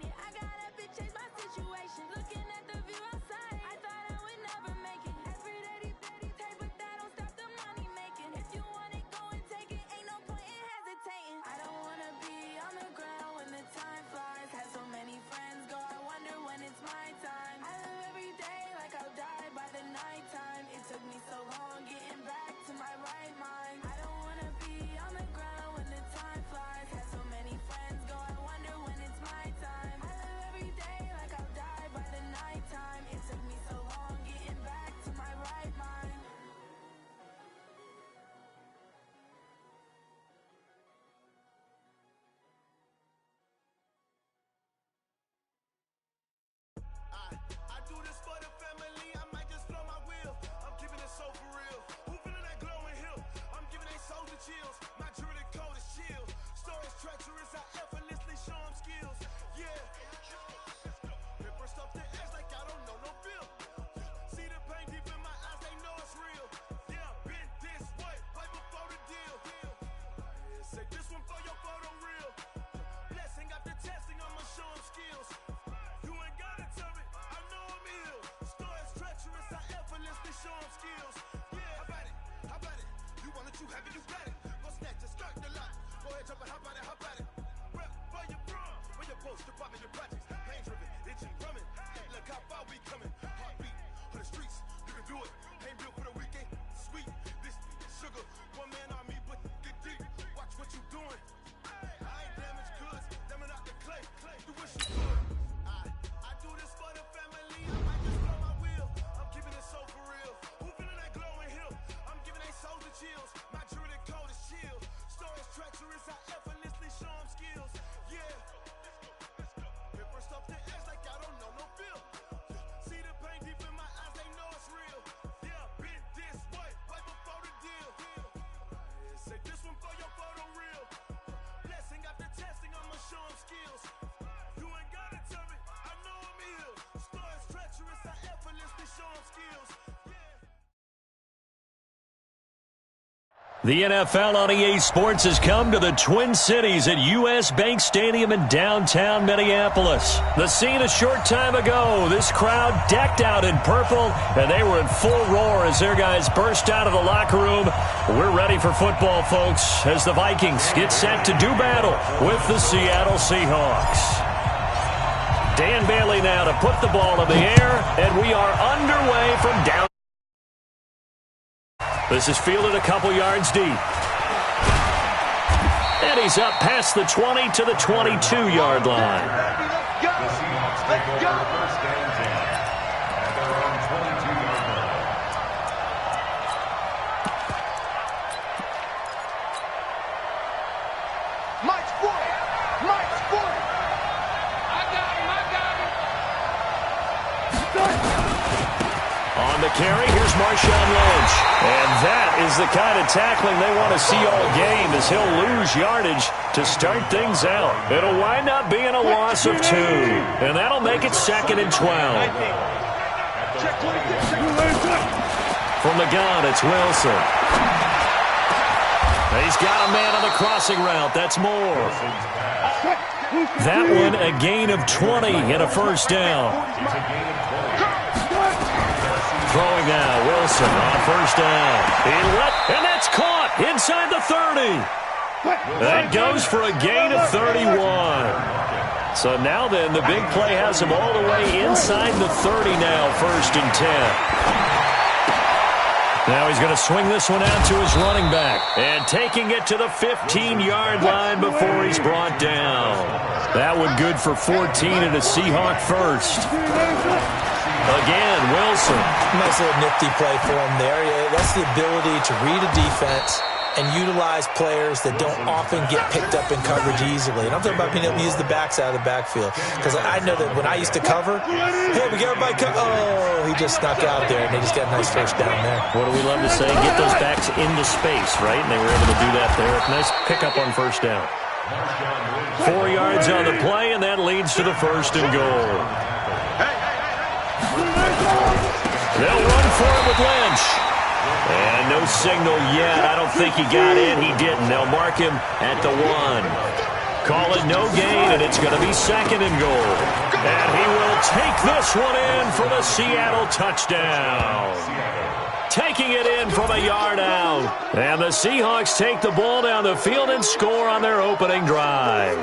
it. I got up and changed my situation. Looking at the view outside, I thought I would never make it. Every day they take, but that don't stop the money making. If you want it, go and take it. Ain't no point in hesitating. I don't wanna be on the ground when the time flies. Had so many friends go, I wonder when it's my time. I live every day like I'll die by the nighttime. It took me so long getting back to my right mind. I don't wanna be on the ground when the time flies. Had so many friends go, I wonder when it's my time. I live every day like I'll die by the nighttime. It took me so long getting back to my right mind. I do this for the family, I might just blow my wheel. I'm keeping it so for real. Who feeling that glowing hill? I'm giving they souls the chills. My jewelry code is chill. Stories treacherous, I effortlessly show them skills. Yeah. Ripper stuff the edge like I don't know no feel. See the pain deep in my eyes, they know it's real. Yeah, been this way, right before the deal. Say this one for your photo real. Blessing after testing, I'ma show them skills. You ain't gotta tell me, I know I'm ill. Stories treacherous, I effortlessly show them skills. Yeah, how about it? How about it? You want it, you have it, you got it. Go snatch it, skirt the lot. Go ahead, jump it, how about it? How about it? Rep where you from? Where you post, you're popping your projects. Pain driven, itching, drumming. Look how far we coming. Heartbeat for the streets, you can do it. Ain't built for the weekend. Sweet, this sugar. One man on me, but get deep. Watch what you doing. I ain't damaged goods, damn it out the clay. Do what you doing. I do this for the family, I might just blow my wheel. I'm keeping it so for real. Who feeling that glowing hill? I'm giving they souls the chills. My jewelry code is chill. Stories treacherous, I effortlessly show them skills. Yeah. Ripper stuff the edge like I don't know no feel. See the pain deep in my eyes, they know it's real. Yeah, been this way, right before the deal. Say this one for your photo real. Blessing after testing, I'ma show them skills. You ain't gotta tell me, I know I'm ill. Stories treacherous, I effortlessly show them skills. The NFL on EA Sports has come to the Twin Cities at U.S. Bank Stadium in downtown Minneapolis. The scene a short time ago, this crowd decked out in purple, and they were in full roar as their guys burst out of the locker room. We're ready for football, folks, as the Vikings get set to do battle with the Seattle Seahawks. Dan Bailey now to put the ball in the air, and we are underway from down. This is fielded a couple yards deep. And he's up past the 20 to the 22-yard line. Let's go! First and 10. At their own 22-yard line. Mike's 40! Mike's 40! I got him! On the carry, here's Marshawn Lynch. And that is the kind of tackling they want to see all game, as he'll lose yardage to start things out. It'll wind up being a loss of 2, and that'll make it 2nd and 12. From the gun, it's Wilson. He's got a man on the crossing route. That's Moore. That one, a gain of 20 and a first down. Throwing now, Wilson on first down. And that's caught inside the 30. That goes for a gain of 31. So now then, the big play has him all the way inside the 30 now, 1st and 10. Now he's going to swing this one out to his running back. And taking it to the 15-yard line before he's brought down. That one good for 14 and a Seahawk first. Again, Wilson. Nice little nifty play for him there. That's the ability to read a defense and utilize players that don't often get picked up in coverage easily. And I'm talking about being able to use the backs out of the backfield. Because I know that when I used to cover, hey, we got everybody oh, he just snuck out there, and they just got a nice first down there. What do we love to say? Get those backs into space, right? And they were able to do that there. Nice pickup on first down. 4 yards on the play, and that leads to the 1st and goal. They'll run for it with Lynch. And no signal yet. I don't think he got in. He didn't. They'll mark him at the 1. Call it no gain, and it's going to be 2nd and goal. And he will take this one in for the Seattle touchdown. Taking it in from a yard out. And the Seahawks take the ball down the field and score on their opening drive.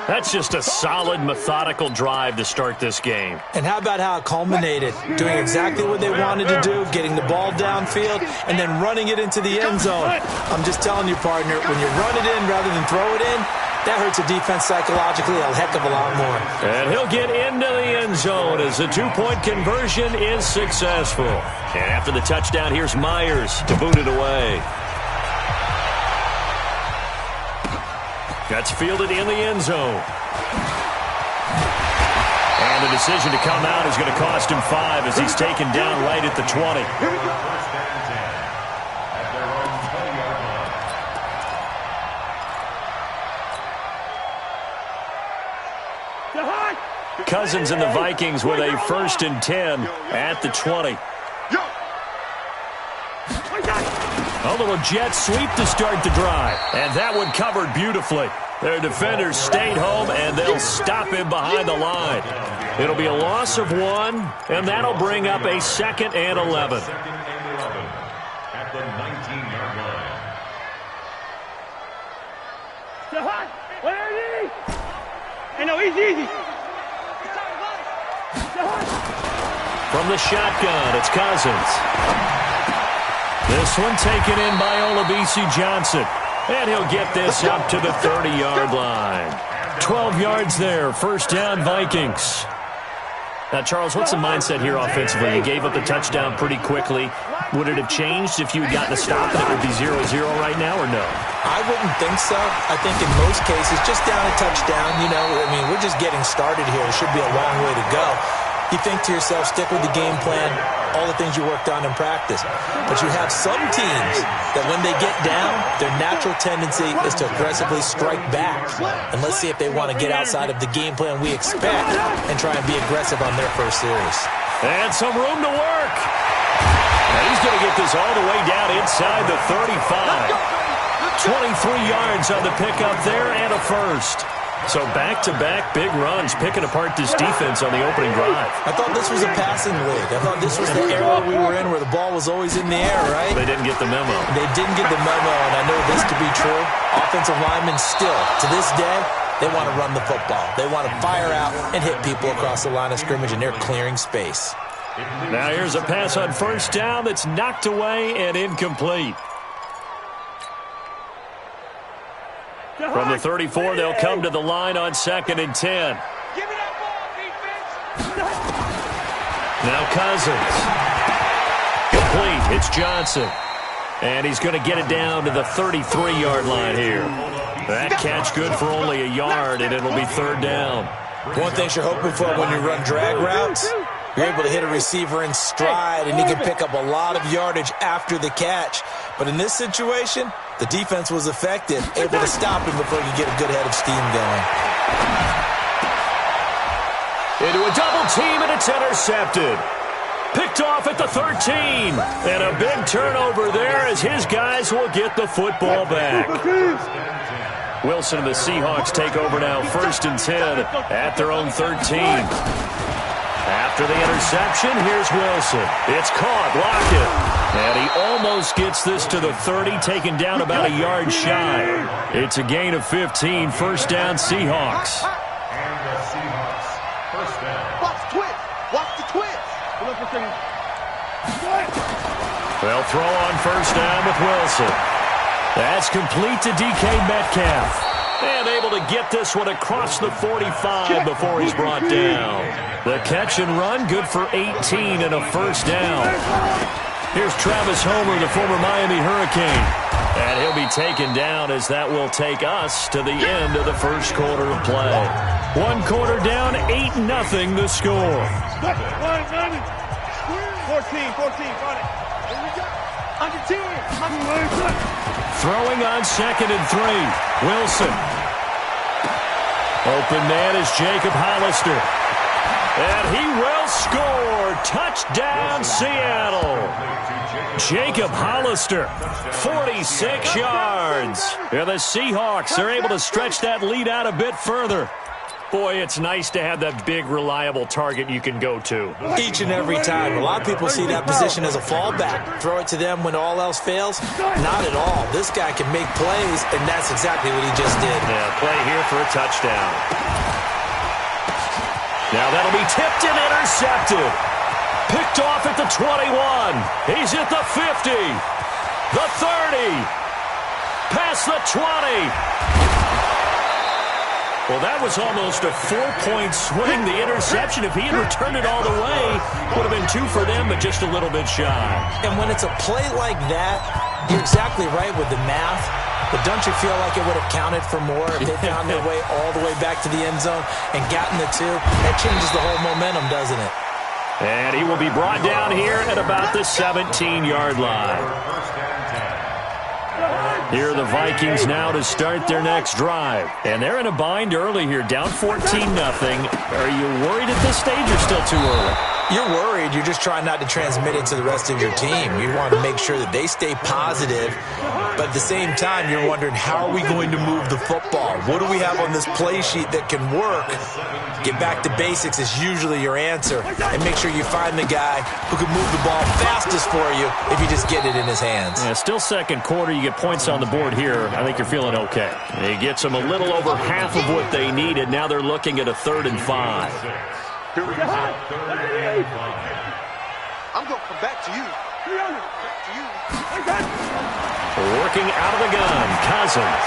That's just a solid, methodical drive to start this game. And how about how it culminated? Doing exactly what they wanted to do, getting the ball downfield, and then running it into the end zone. I'm just telling you, partner, when you run it in rather than throw it in, that hurts a defense psychologically a heck of a lot more. And he'll get into the end zone as the 2-point conversion is successful. And after the touchdown, here's Myers to boot it away. That's fielded in the end zone. And the decision to come out is going to cost him 5 as he's taken down right at the 20. Cousins and the Vikings with a 1st and 10 at the 20. A little jet sweep to start the drive. And that one covered beautifully. Their defenders stayed home, and they'll stop him behind the line. It'll be a loss of 1, and that'll bring up a 2nd and 11. At the 19-yard line. Hey, no, easy. From the shotgun, it's Cousins. This one taken in by Olabisi Johnson. And he'll get this up to the 30-yard line. 12 yards there, 1st down Vikings. Now, Charles, what's the mindset here offensively? You gave up the touchdown pretty quickly. Would it have changed if you had gotten a stop and it would be 0-0 right now, or no? I wouldn't think so. I think in most cases, just down a touchdown, we're just getting started here. It should be a long way to go. You think to yourself, stick with the game plan, all the things you worked on in practice. But you have some teams that when they get down, their natural tendency is to aggressively strike back. And let's see if they want to get outside of the game plan we expect and try and be aggressive on their first series. And some room to work. And he's going to get this all the way down inside the 35. 23 yards on the pickup there and a 1st. So back-to-back big runs, picking apart this defense on the opening drive. I thought this was a passing league. I thought this was the era we were in where the ball was always in the air, right? They didn't get the memo. They didn't get the memo, and I know this to be true. Offensive linemen still, to this day, they want to run the football. They want to fire out and hit people across the line of scrimmage, and they're clearing space. Now here's a pass on 1st down that's knocked away and incomplete. From the 34, they'll come to the line on 2nd and 10. Give me that ball, defense. Now Cousins. Complete. It's Johnson. And he's going to get it down to the 33-yard line here. That catch good for only a yard, and it'll be 3rd down. One thing you're hoping for when you run drag routes, you're able to hit a receiver in stride, and he can pick up a lot of yardage after the catch. But in this situation, the defense was effective, able to stop him before you get a good head of steam going. Into a double team, and it's intercepted. Picked off at the 13. And a big turnover there as his guys will get the football back. Wilson and the Seahawks take over now, 1st and 10 at their own 13. After the interception, here's Wilson. It's caught, Lockett. And he almost gets this to the 30, taken down about a yard shy. It's a gain of 15, 1st down Seahawks. And the Seahawks, 1st down. Watch the twist. Watch the twist. They'll throw on 1st down with Wilson. That's complete to DK Metcalf. And able to get this one across the 45 before he's brought down. The catch and run, good for 18 and a 1st down. Here's Travis Homer, the former Miami Hurricane. And he'll be taken down as that will take us to the end of the 1st quarter of play. 1 quarter down, 8-0 the score. 14, run it. Under 10. Throwing on 2nd and 3. Wilson. Open man is Jacob Hollister. And he will score. Touchdown, Seattle. Jacob Hollister, 46 yards. And the Seahawks are able to stretch that lead out a bit further. Boy, it's nice to have that big, reliable target you can go to. Each and every time. A lot of people see that position as a fallback. Throw it to them when all else fails? Not at all. This guy can make plays, and that's exactly what he just did. Yeah, play here for a touchdown. Now that'll be tipped and intercepted. Picked off at the 21. He's at the 50. The 30. Past the 20. Well, that was almost a 4-point swing, the interception. If he had returned it all the way, would have been 2 for them, but just a little bit shy. And when it's a play like that, you're exactly right with the math. But don't you feel like it would have counted for more if they found their way all the way back to the end zone and gotten the 2? That changes the whole momentum, doesn't it? And he will be brought down here at about the 17-yard line. Here are the Vikings now to start their next drive. And they're in a bind early here, down 14-0. Are you worried at this stage or still too early? You're worried. You're just trying not to transmit it to the rest of your team. You want to make sure that they stay positive. But at the same time, you're wondering, how are we going to move the football? What do we have on this play sheet that can work? Get back to basics is usually your answer. And make sure you find the guy who can move the ball fastest for you if you just get it in his hands. Yeah, still second quarter. You get points on the board here. I think you're feeling okay. He gets them a little over half of what they needed. Now they're looking at a 3rd and 5. Here we go. I'm going to come back to you. Working out of the gun, Cousins.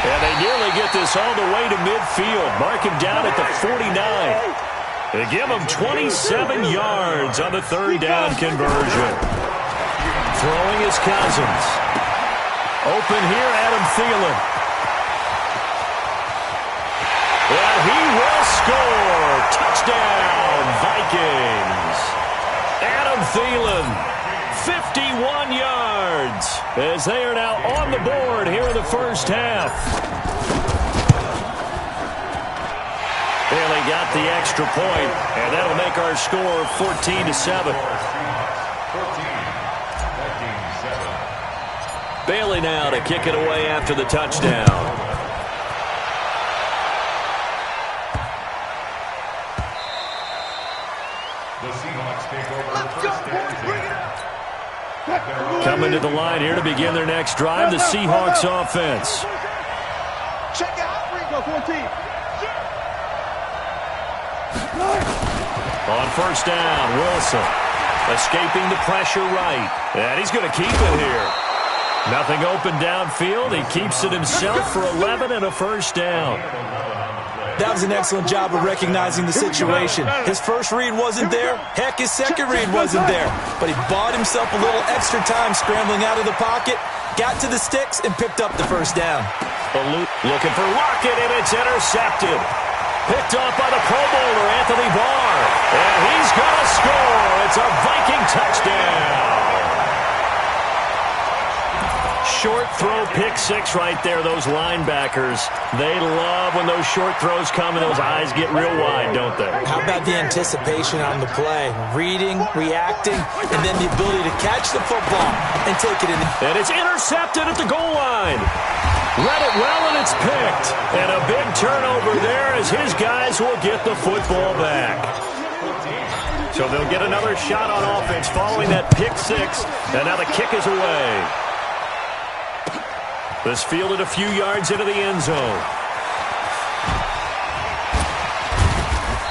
And they nearly get this all the way to midfield. Mark him down at the 49. They give him 27 yards on the 3rd down conversion. Throwing is Cousins. Open here, Adam Thielen. And he will score. Touchdown, Vikings. Adam Thielen, 51 yards, as they are now on the board here in the first half. Bailey got the extra point, and that'll make our score 14-7. Bailey now to kick it away after the touchdown. Coming to the line here to begin their next drive, the Seahawks offense. Check out. Go 14. On first down, Wilson escaping the pressure right. And he's going to keep it here. Nothing open downfield. He keeps it himself for 11 and a first down. That was an excellent job of recognizing the situation. His first read wasn't there. Heck, his second read wasn't there. But he bought himself a little extra time scrambling out of the pocket, got to the sticks, and picked up the first down. Looking for Lockett, and it's intercepted. Picked off by the Pro Bowler, Anthony Barr. And he's going to score. It's a Viking touchdown. Short throw, pick 6 right there. Those linebackers, they love when those short throws come and those eyes get real wide, don't they? How about the anticipation on the play? Reading, reacting, and then the ability to catch the football and take it in. And it's intercepted at the goal line. Read it well, and it's picked. And a big turnover there as his guys will get the football back. So they'll get another shot on offense following that pick 6. And now the kick is away. This fielded a few yards into the end zone.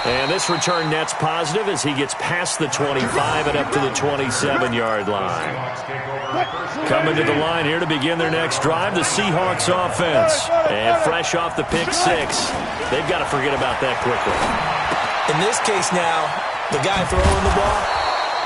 And this return net's positive as he gets past the 25 and up to the 27-yard line. Coming to the line here to begin their next drive, the Seahawks offense. And fresh off the pick 6, they've got to forget about that quickly. In this case now, the guy throwing the ball,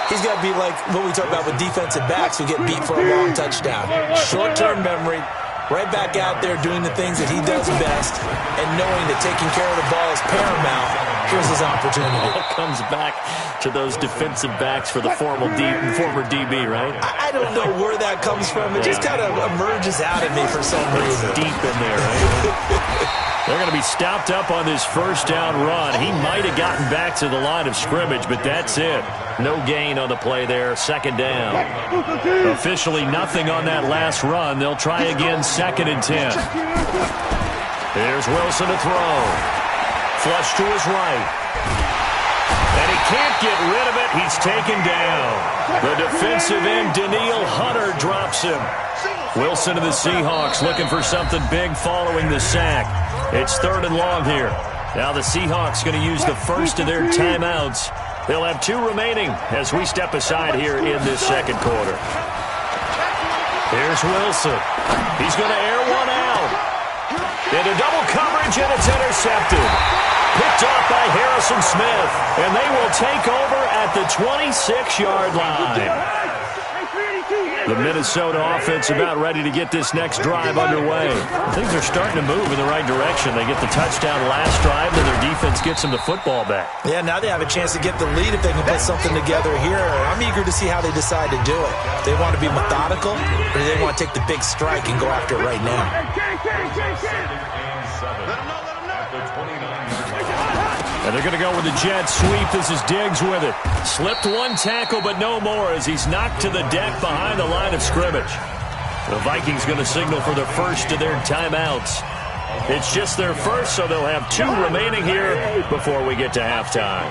he's got to be like what we talk about with defensive backs who get beat for a long touchdown. Short-term memory. Right back out there doing the things that he does best and knowing that taking care of the ball is paramount. Here's his opportunity. It comes back to those defensive backs for the former DB, right? I don't know where that comes from. It just kind of emerges out of me for some reason. Deep in there, right? They're going to be stopped up on this first down run. He might have gotten back to the line of scrimmage, but that's it. No gain on the play there, second down. Officially nothing on that last run. They'll try again, 2nd and 10. Here's Wilson to throw. Flush to his right. And he can't get rid of it. He's taken down. The defensive end, Daniil Hunter, drops him. Wilson to the Seahawks looking for something big following the sack. It's 3rd and long here. Now the Seahawks going to use the first of their timeouts. They'll have 2 remaining as we step aside here in this second quarter. Here's Wilson. He's going to air one out. Into double coverage, and it's intercepted. Picked off by Harrison Smith, and they will take over at the 26-yard line. The Minnesota offense about ready to get this next drive underway. Things are starting to move in the right direction. They get the touchdown last drive, and their defense gets them the football back. Yeah, now they have a chance to get the lead if they can put something together here. I'm eager to see how they decide to do it. Do they want to be methodical, or do they want to take the big strike and go after it right now? And they're going to go with the jet sweep. This is Diggs with it. Slipped one tackle, but no more as he's knocked to the deck behind the line of scrimmage. The Vikings going to signal for the first of their timeouts. It's just their first, so they'll have 2 remaining here before we get to halftime.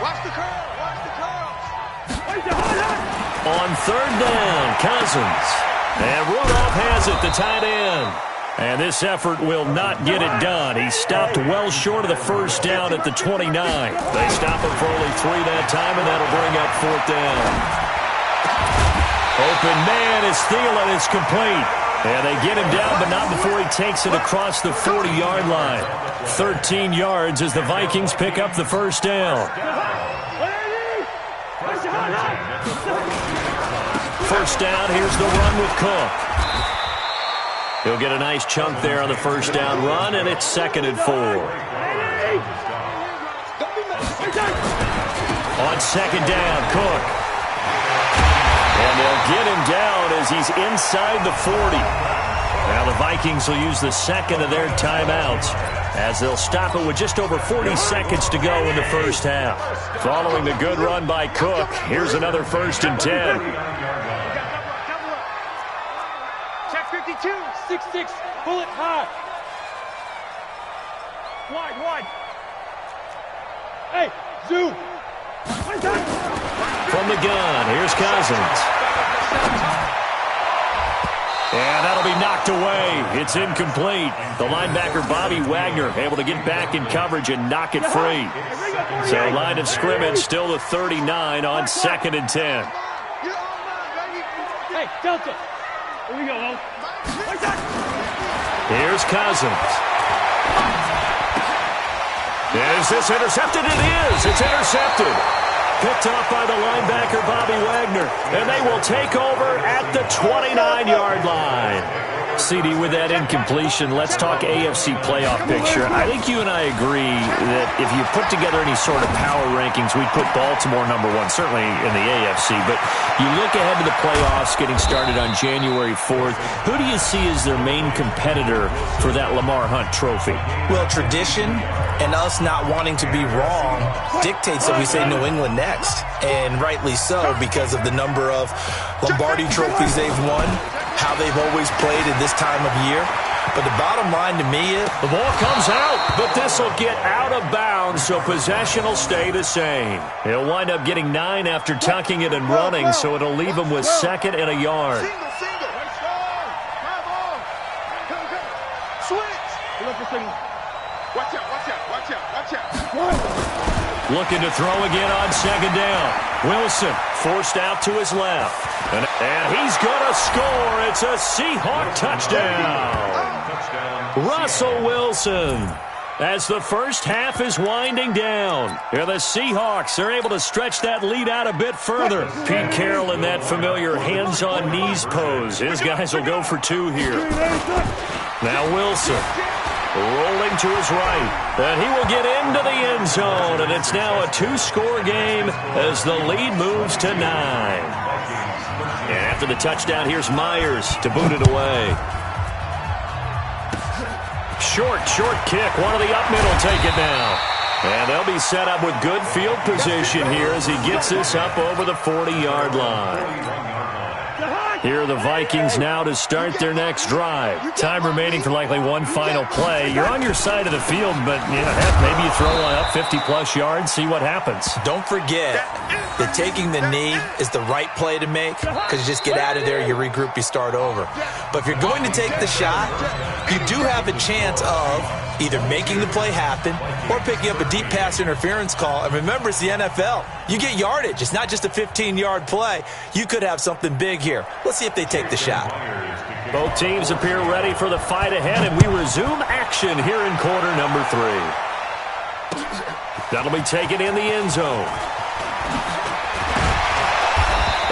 Watch the curl. Watch the curl. On 3rd down, Cousins. And Rudolph has it, the tight end. And this effort will not get it done. He stopped well short of the first down at the 29. They stop him for only 3 that time, and that'll bring up 4th down. Open man is Thielen. It's complete. And they get him down, but not before he takes it across the 40-yard line. 13 yards as the Vikings pick up the first down. First down, here's the run with Cook. He'll get a nice chunk there on the first down run, and it's 2nd and 4. On 2nd down, Cook. And they'll get him down as he's inside the 40. Now the Vikings will use the 2nd of their timeouts as they'll stop it with just over 40 seconds to go in the first half. Following the good run by Cook, here's another 1st and 10. 6-6, bullet high. Wide. Hey, zoom. From the gun, here's Cousins. And that'll be knocked away. It's incomplete. The linebacker, Bobby Wagner, able to get back in coverage and knock it free. So line of scrimmage, still the 39 on 2nd and 10. Hey, Delta. Here we go, Here's Cousins. Is this intercepted? It is. It's intercepted. Picked off by the linebacker, Bobby Wagner. And they will take over at the 29-yard line. CD, with that incompletion, let's talk AFC playoff picture. I think you and I agree that if you put together any sort of power rankings, we'd put Baltimore #1, certainly in the AFC. But you look ahead to the playoffs getting started on January 4th. Who do you see as their main competitor for that Lamar Hunt trophy? Well, tradition and us not wanting to be wrong dictates that we say New England next. And rightly so, because of the number of Lombardi trophies they've won, how they've always played at this time of year. But the bottom line to me is the ball comes out, but this will get out of bounds, so possession will stay the same. He'll wind up getting 9 after tucking it and running, so it'll leave him with 2nd and a yard. Single. Switch. Watch out. Looking to throw again on 2nd down. Wilson forced out to his left. And he's going to score. It's a Seahawk touchdown. Russell Wilson. As the first half is winding down. Here the Seahawks are able to stretch that lead out a bit further. Pete Carroll in that familiar hands-on knees pose. His guys will go for 2 here. Now Wilson. Rolling to his right, and he will get into the end zone, and it's now a 2-score game as the lead moves to 9. And after the touchdown, here's Myers to boot it away. Short kick. One of the up middle take it down. And they'll be set up with good field position here as he gets this up over the 40-yard line. Here are the Vikings now to start their next drive. Time remaining for likely one final play. You're on your side of the field, but heck, maybe you throw one up 50-plus yards, see what happens. Don't forget that taking the knee is the right play to make because you just get out of there, you regroup, you start over. But if you're going to take the shot, you do have a chance of either making the play happen or picking up a deep pass interference call. And remember, it's the NFL. You get yardage. It's not just a 15-yard play. You could have something big here. Let's see if they take the shot. Both teams appear ready for the fight ahead, and we resume action here in quarter number 3. That'll be taken in the end zone.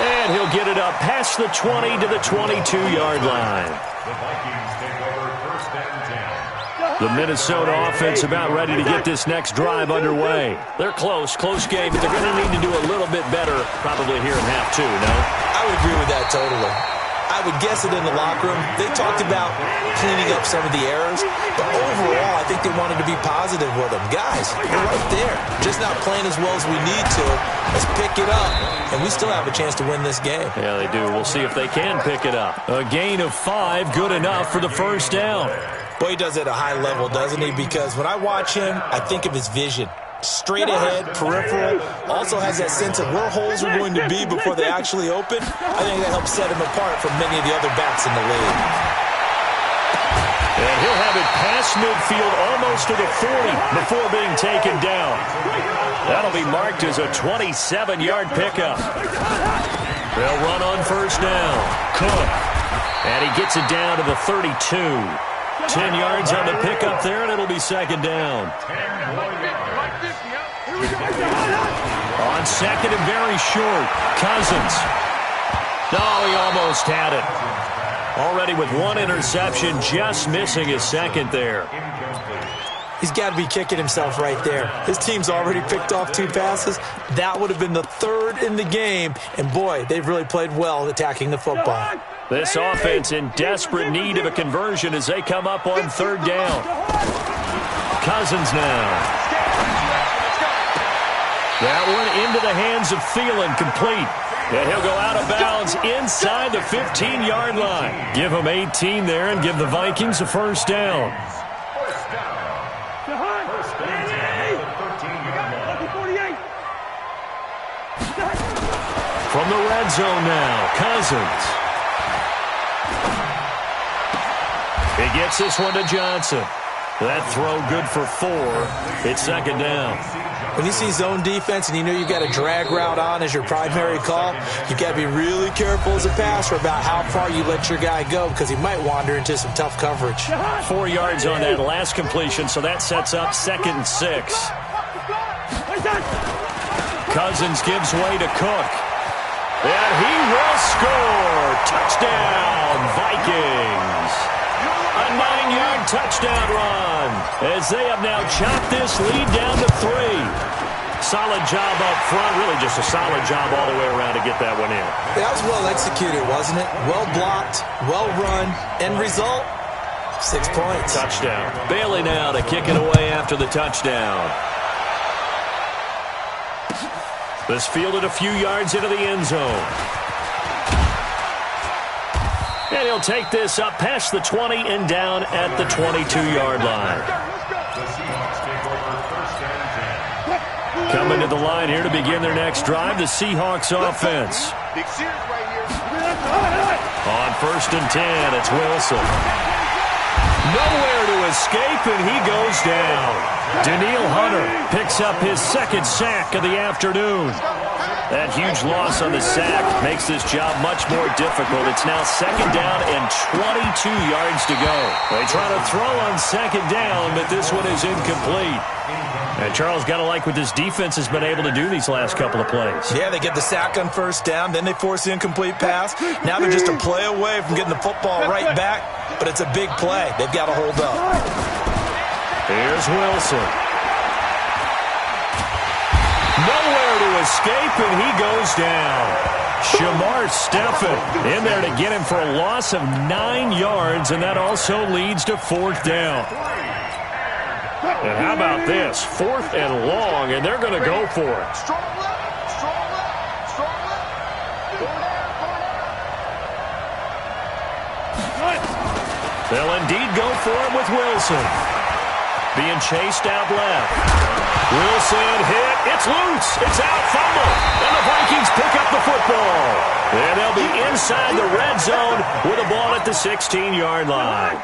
And he'll get it up past the 20 to the 22-yard line. The Vikings take over first and 10. The Minnesota offense about ready to get this next drive underway. They're close game, but they're going to need to do a little bit better probably here in half 2, no? I would agree with that totally. I would guess it in the locker room. They talked about cleaning up some of the errors, but overall, I think they wanted to be positive with them. Guys, we're right there. Just not playing as well as we need to. Let's pick it up, and we still have a chance to win this game. Yeah, they do. We'll see if they can pick it up. A gain of 5, good enough for the first down. Boy, he does it at a high level, doesn't he? Because when I watch him, I think of his vision. Straight ahead, peripheral, also has that sense of where holes are going to be before they actually open. I think that helps set him apart from many of the other backs in the league. And he'll have it past midfield almost to the 40 before being taken down. That'll be marked as a 27-yard pickup. They'll run on first down. Cook. And he gets it down to the 32. 10 yards on the pickup there, and it'll be second down. On second and very short, Cousins. Oh, he almost had it. Already with one interception, just missing his second there. He's got to be kicking himself right there. His team's already picked off 2 passes. That would have been the 3rd in the game. And, boy, they've really played well attacking the football. This offense in desperate need of a conversion as they come up on third down. Cousins now. That one into the hands of Thielen, complete. And he'll go out of bounds inside the 15-yard line. Give him 18 there and give the Vikings a first down. From the red zone now, Cousins. He gets this one to Johnson. That throw good for 4. It's second down. When you see zone defense and you know you've got a drag route on as your primary call, you've got to be really careful as a passer about how far you let your guy go because he might wander into some tough coverage. 4 yards on that last completion, so that sets up 2nd and 6. Cousins gives way to Cook. And he will score. Touchdown, Vikings. A 9-yard touchdown run as they have now chopped this lead down to 3. Solid job up front. Really just a solid job all the way around to get that one in. That was well executed, wasn't it? Well blocked, well run. End result, 6 points. Touchdown. Bailey now to kick it away after the touchdown. This fielded a few yards into the end zone. And he'll take this up past the 20 and down at the 22-yard line. Coming to the line here to begin their next drive, the Seahawks offense. On first and 10, it's Wilson. Nowhere to escape, and he goes down. Daniil Hunter picks up his 2nd sack of the afternoon. That huge loss on the sack makes this job much more difficult. It's now second down and 22 yards to go. They try to throw on second down, but this one is incomplete. And Charles, got to like what this defense has been able to do these last couple of plays. Yeah, they get the sack on first down, then they force the incomplete pass. Now they're just a play away from getting the football right back, but it's a big play. They've got to hold up. Here's Wilson. Nowhere to escape, and he goes down. Shamar Stephen in there to get him for a loss of 9 yards, and that also leads to 4th down. And how about this? 4th and long, and they're going to go for it. Strong left, strong left, strong left. Go down, go down. They'll indeed go for it with Wilson. Being chased out left. Wilson hit. It's loose. It's out. Fumble. And the Vikings pick up the football. And they'll be inside the red zone with a ball at the 16-yard line.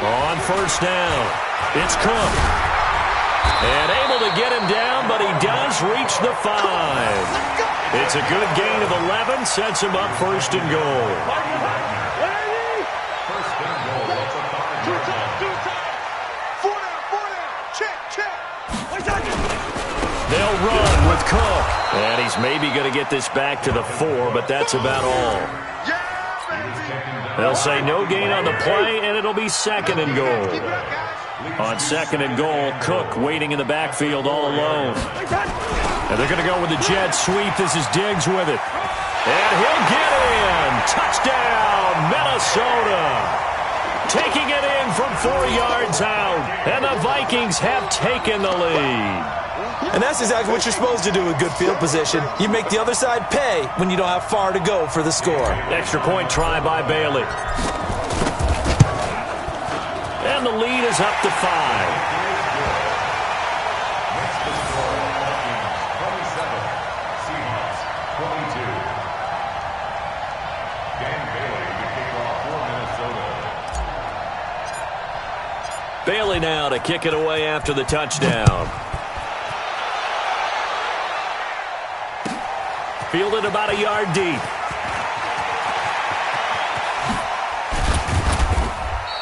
On first down, it's Cook. And able to get him down, but he does reach the 5. It's a good gain of 11, sets him up first and goal. First and goal. That's a 5-yard line. 4 down. Check, check. They'll run with Cook. And he's maybe going to get this back to the 4, but that's about all. They'll say no gain on the play, and it'll be second and goal. On second and goal, Cook waiting in the backfield all alone. And they're going to go with the jet sweep. This is Diggs with it. And he'll get in. Touchdown, Minnesota. Taking it in from 4 yards out. And the Vikings have taken the lead. And that's exactly what you're supposed to do with good field position. You make the other side pay when you don't have far to go for the score. Extra point try by Bailey. And the lead is up to 5. Bailey now to kick it away after the touchdown. Fielded about a yard deep.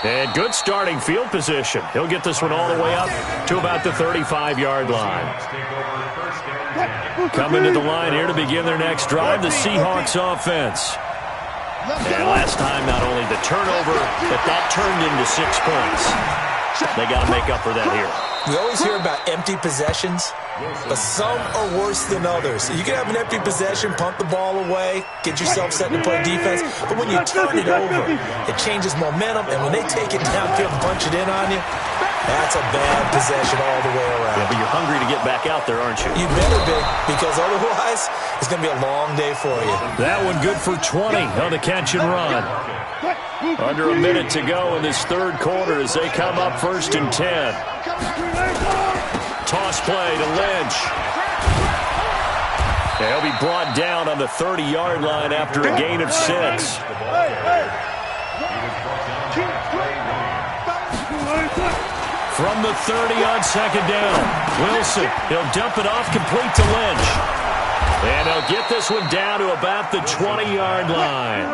And good starting field position. He'll get this one all the way up to about the 35-yard line. Coming to the line here to begin their next drive, the Seahawks offense. And last time, not only the turnover, but that turned into 6 points. They got to make up for that here. We always hear about empty possessions, but some are worse than others. You can have an empty possession, pump the ball away, get yourself set to play defense, but when you turn it over, it changes momentum, and when they take it downfield and punch it in on you, that's a bad possession all the way around. Yeah, but you're hungry to get back out there, aren't you? You better be, because otherwise, it's going to be a long day for you. That one good for 20 on the catch and run. Under a minute to go in this third quarter as they come up first and 10. Toss play to Lynch. He'll be brought down on the 30-yard line after a gain of 6. From the 30 on second down, Wilson, he'll dump it off complete to Lynch. And he'll get this one down to about the 20-yard line.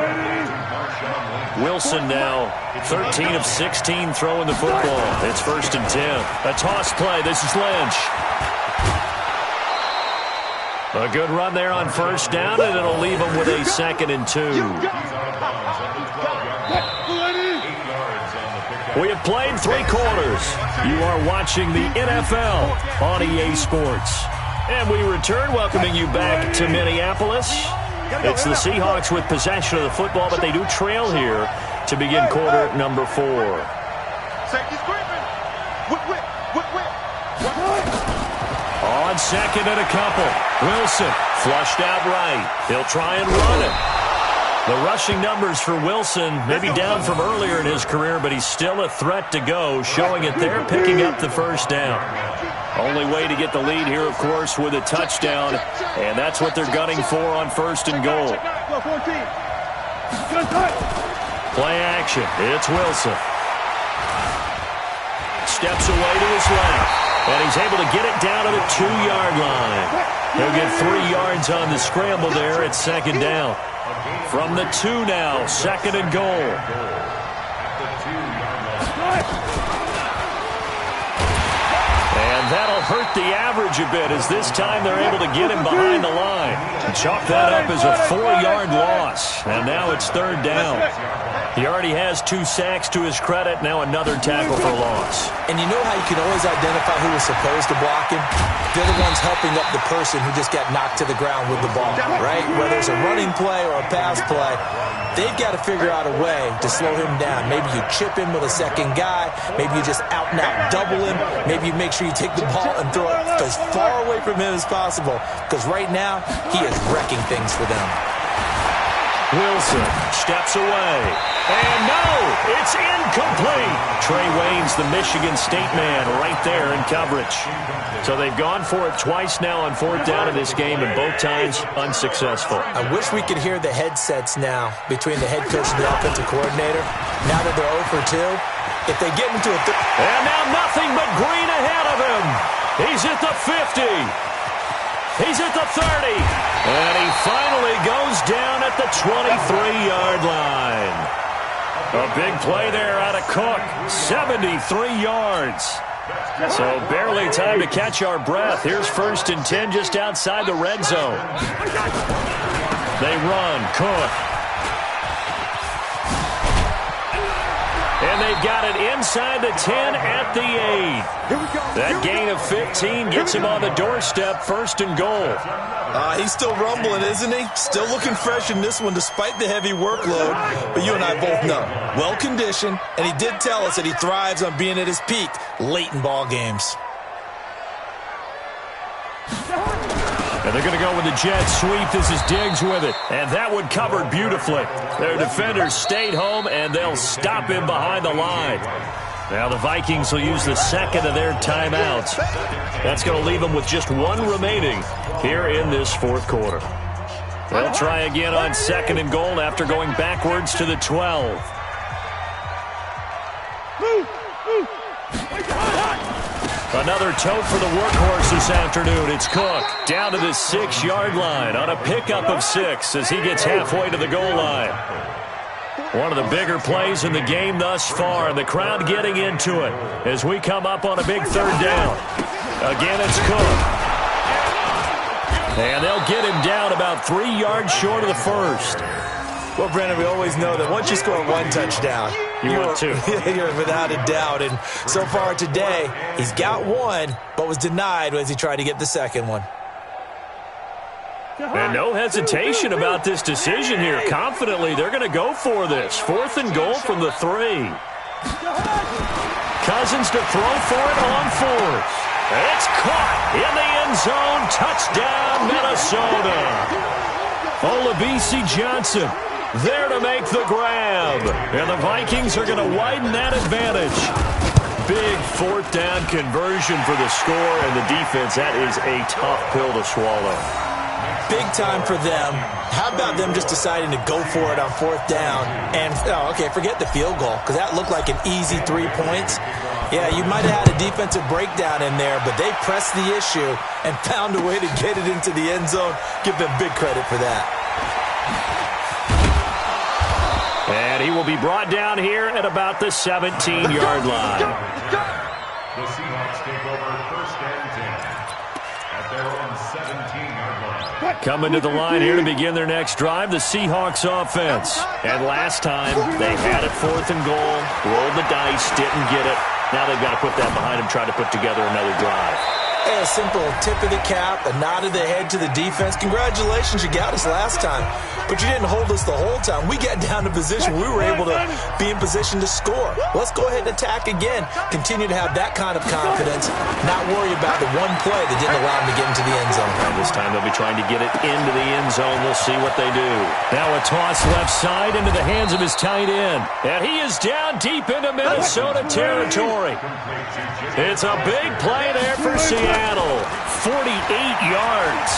Wilson now 13 of 16 throwing the football. It's first and 10. A toss play. This is Lynch. A good run there on first down, and it'll leave them with a second and 2. We have played 3 quarters. You are watching the NFL on EA Sports. And we return, welcoming you back to Minneapolis. It's the Seahawks with possession of the football, but they do trail here to begin quarter number 4. Safety's creeping. On second and a couple, Wilson flushed out right. He'll try and run it. The rushing numbers for Wilson maybe down from earlier in his career, but he's still a threat to go, showing it there, picking up the first down. Only way to get the lead here, of course, with a touchdown, and that's what they're gunning for on first and goal. Play action. It's Wilson. Steps away to his left, and he's able to get it down to the 2-yard line. He'll get 3 yards on the scramble there at second down. From the 2 now, second and goal. And that'll hurt the average a bit as this time they're able to get him behind the line. And chalk that up as a 4-yard loss. And now it's third down. He already has 2 sacks to his credit. Now another tackle for loss. And you know how you can always identify who was supposed to block him? They're the ones helping up the person who just got knocked to the ground with the ball, right? Whether it's a running play or a pass play, they've got to figure out a way to slow him down. Maybe you chip him with a second guy. Maybe you just out-and-out double him. Maybe you make sure you take the ball and throw it as far away from him as possible. Because right now, he is wrecking things for them. Wilson steps away. And no, it's incomplete. Trey Wayne's the Michigan State man right there in coverage. So they've gone for it twice now on 4th down in this game, and both times unsuccessful. I wish we could hear the headsets now between the head coach and the offensive coordinator. Now that they're 0 for 2, if they get into a... And now nothing but green ahead of him. He's at the 50. He's at the 30. And he finally goes down at the 23-yard line. A big play there out of Cook. 73 yards. So barely time to catch our breath. Here's 1st and 10 just outside the red zone. They run. Cook. And they've got it inside the 10 at the 8. That gain of 15 gets him on the doorstep, 1st and goal. He's still rumbling, isn't he? Still looking fresh in this one despite the heavy workload. But you and I both know, well-conditioned, and he did tell us that he thrives on being at his peak late in ball games. And they're going to go with the jet sweep. This is Diggs with it. And that one covered beautifully. Their defenders stayed home, and they'll stop him behind the line. Now the Vikings will use the second of their timeouts. That's going to leave them with just 1 remaining here in this 4th quarter. They'll try again on 2nd and goal after going backwards to the 12. Another tote for the workhorse this afternoon. It's Cook down to the 6-yard line on a pickup of 6 as he gets halfway to the goal line. One of the bigger plays in the game thus far, and the crowd getting into it as we come up on a big 3rd down. Again, it's Cook. And they'll get him down about 3 yards short of the 1st. Well, Brandon, we always know that once you score 1 touchdown, want 2. You're without a doubt. And so far today, he's got 1, but was denied as he tried to get the 2nd one. And no hesitation about this decision here. Confidently, they're going to go for this. 4th and goal from the 3. Cousins to throw for it on 4th. It's caught in the end zone. Touchdown, Minnesota. Olabisi Johnson there to make the grab. And the Vikings are going to widen that advantage. Big 4th down conversion for the score, and the defense, that is a tough pill to swallow. Big time for them. How about them just deciding to go for it on 4th down? And, forget the field goal, because that looked like an easy 3 points. Yeah, you might have had a defensive breakdown in there, but they pressed the issue and found a way to get it into the end zone. Give them big credit for that. And he will be brought down here at about the 17-yard line. The Seahawks take over 1st and 10 at their own 17-yard line. Coming to the line here to begin their next drive, the Seahawks offense. And last time, they had it 4th and goal, rolled the dice, didn't get it. Now they've got to put that behind them, try to put together another drive. Hey, a simple tip of the cap, a nod of the head to the defense. Congratulations, you got us last time. But you didn't hold us the whole time. We got down to position. We were able to be in position to score. Let's go ahead and attack again. Continue to have that kind of confidence. Not worry about the one play that didn't allow them to get into the end zone. And this time they'll be trying to get it into the end zone. We'll see what they do. Now a toss left side into the hands of his tight end. And he is down deep into Minnesota territory. It's a big play there for Seattle. 48 yards.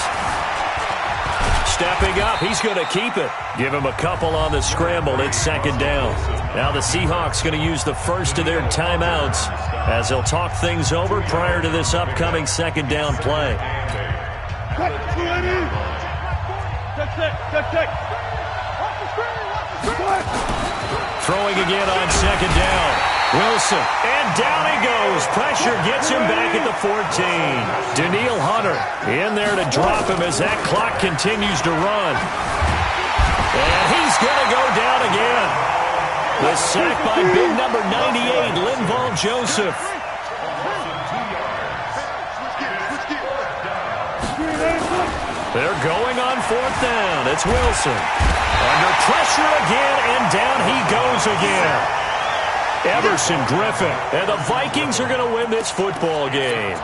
Stepping up, he's going to keep it. Give him a couple on the scramble. It's 2nd down. Now the Seahawks going to use the first of their timeouts as they'll talk things over prior to this upcoming 2nd down play. Throwing again on 2nd down. Wilson, and down he goes. Pressure gets him back at the 14. Danielle Hunter in there to drop him as that clock continues to run. And he's going to go down again. The sack by big number 98, Linval Joseph. They're going on 4th down. It's Wilson. Under pressure again, and down he goes again. Emerson Griffin. And the Vikings are going to win this football game.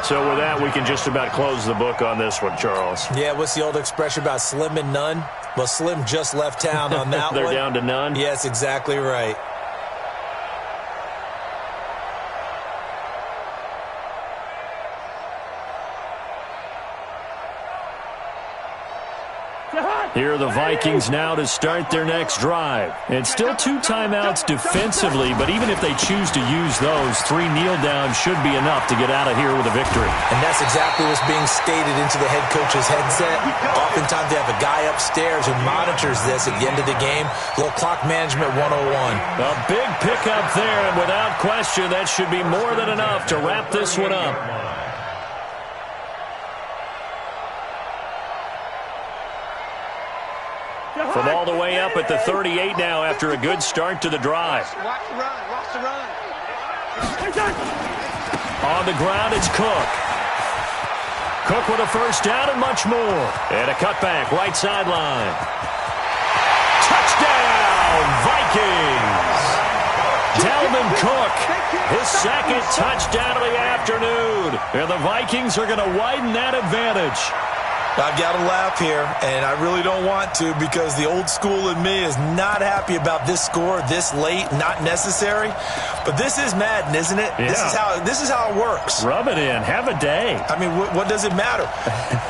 So with that, we can just about close the book on this one, Charles. Yeah, what's the old expression about slim and none? Well, Slim just left town on that They're one. down to none? Yes, exactly right. Here are the Vikings now to start their next drive. It's still 2 timeouts defensively, but even if they choose to use those, 3 kneel downs should be enough to get out of here with a victory. And that's exactly what's being stated into the head coach's headset. Oftentimes they have a guy upstairs who monitors this at the end of the game. A little clock management 101. A big pickup there, and without question, that should be more than enough to wrap this one up. From all the way up at the 38 now after a good start to the drive. Watch the run. Watch the run. On the ground, it's Cook. Cook with a first down and much more. And a cutback, right sideline. Touchdown, Vikings! Dalvin Cook, his 2nd touchdown of the afternoon. And the Vikings are going to widen that advantage. I've got to laugh here, and I really don't want to because the old school in me is not happy about this score this late, not necessary. But this is Madden, isn't it? Yeah. This is how it works. Rub it in. Have a day. I mean, what does it matter?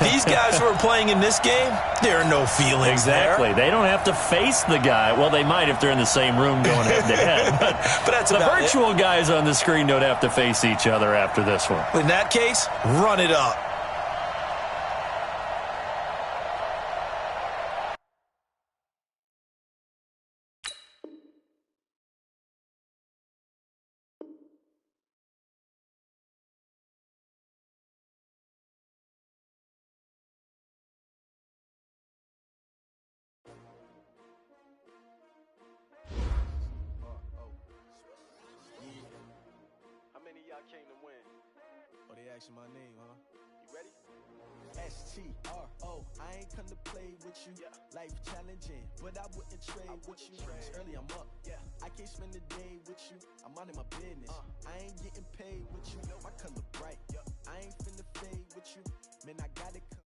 These guys who are playing in this game, there are no feelings Exactly. there. They don't have to face the guy. Well, they might if they're in the same room going head-to-head. But that's the about virtual guys on the screen don't have to face each other after this one. In that case, run it up. How many of y'all came to win? Oh, they asking my name, huh? You ready? S-T-R-O. I ain't come to play with you. Life challenging, but I wouldn't trade with you. It's early, I'm up. I can't spend the day with you. I'm minding my business. I ain't getting paid with you. My color bright. I ain't finna fade with you. Man, I gotta come.